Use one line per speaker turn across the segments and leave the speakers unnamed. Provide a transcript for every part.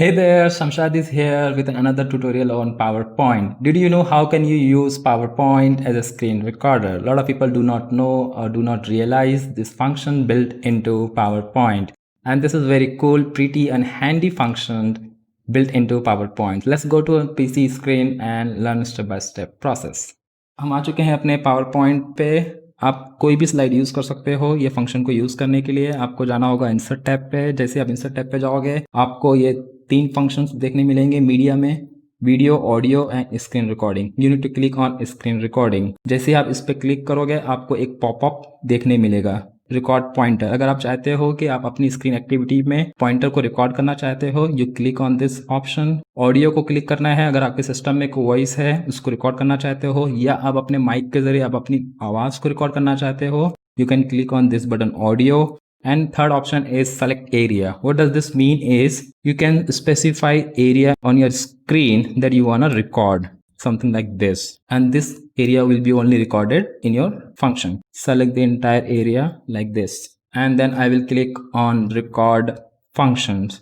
Hey there, Shamshad is here with another tutorial on PowerPoint. Did you know how can you use PowerPoint as a screen recorder? A lot of people do not know or do not realize this function built into PowerPoint. And this is very cool, pretty and handy function built into PowerPoint. Let's go to a PC screen and learn step-by-step process. हम आ चुके हैं अपने PowerPoint पे। आप कोई भी slide use कर सकते हो। ये फंक्शन को यूज़ करने के लिए आपको जाना होगा इंसर्ट टैब पे। जैसे आप इंसर्ट टैब पे जाओगे आपको ये 3 फंक्शंस देखने मिलेंगे मीडिया में, video, audio and screen recording. You need to click on screen recording. जैसे आप इस पर क्लिक करोगे आपको एक पॉपअप देखने मिलेगा, रिकॉर्ड पॉइंटर। अगर आप चाहते हो कि आप अपनी स्क्रीन एक्टिविटी में पॉइंटर को रिकॉर्ड करना चाहते हो, you click on this option. Audio को क्लिक करना है अगर आपके सिस्टम में कोई वॉइस है उसको रिकॉर्ड करना चाहते हो, या आप अपने माइक के जरिए आप अपनी आवाज को रिकॉर्ड करना चाहते हो, you can click on this button audio. And third option is select area. What does this mean is you can specify area on your screen that you want to record, something like this, and this area will be only recorded in your function. Select the entire area like this and then I will click on record functions.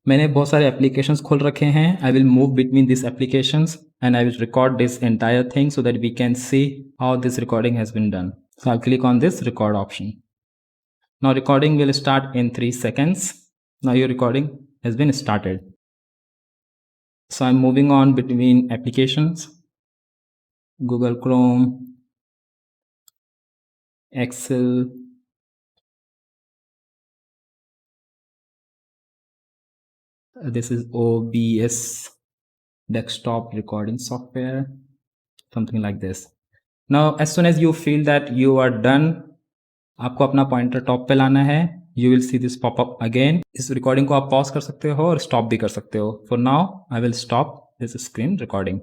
मैंने बहुत सारे applications खोल रखे हैं. I will move between these applications and I will record this entire thing so that we can see how this recording has been done. So I'll click on this record option. Now recording will start in 3 seconds. Now your recording has been started. So I'm moving on between applications, Google Chrome, Excel, this is OBS desktop recording software, something like this. Now as soon as you feel that you are done, आपको अपना pointer top पे लाना है। You will see this popup again. इस recording को आप pause कर सकते हो और स्टॉप भी कर सकते हो। For now I will stop this screen recording.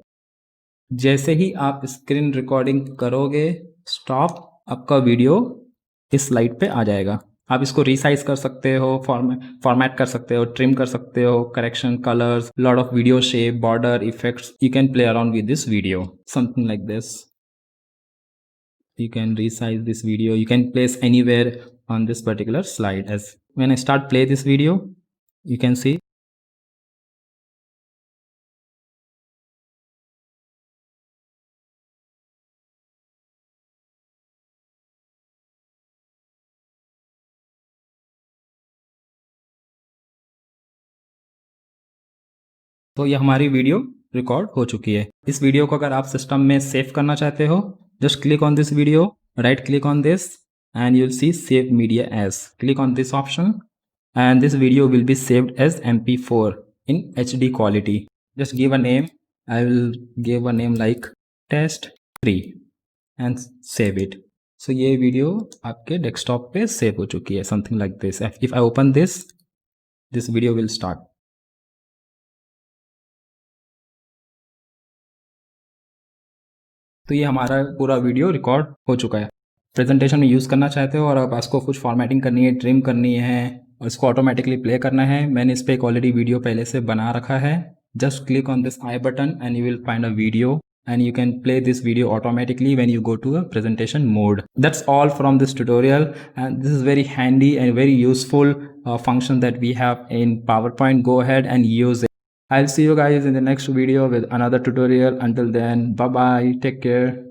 जैसे ही आप स्क्रीन रिकॉर्डिंग करोगे स्टॉप, आपका वीडियो इस स्लाइड पे आ जाएगा। आप इसको रिसाइज कर सकते हो, फॉर्मेट कर सकते हो, ट्रिम कर सकते हो, correction, colours, lot of video shape, border, effects, you can play around with this video, something like this. You can resize this video, you can place anywhere on this particular slide. As when I start play this video, you can see तो ये हमारी video record हो चुकी है। इस video को अगर आप सिस्टम में सेव करना चाहते हो, just click on this video, right click on this and you'll see save media as. Click on this option and this video will be saved as MP4 in HD quality. Just give a name. I will give a name like test 3 and save it. So ये video आपके desktop पे save हो चुकी है, something like this. If I open this video will start. तो ये हमारा पूरा वीडियो रिकॉर्ड हो चुका है। प्रेजेंटेशन में यूज़ करना चाहते हो और आप इसको कुछ फॉर्मेटिंग करनी है, ट्रिम करनी है और इसको ऑटोमेटिकली प्ले करना है, मैंने इस पर एक ऑलरेडी वीडियो पहले से बना रखा है। Just click on this I button and you will find a video and you can play this video automatically when you go to a presentation mode. That's all from this tutorial, and this is very handy and very useful function that we have in PowerPoint. Go ahead and use it. I'll see you guys in the next video with another tutorial. Until then, bye bye, take care.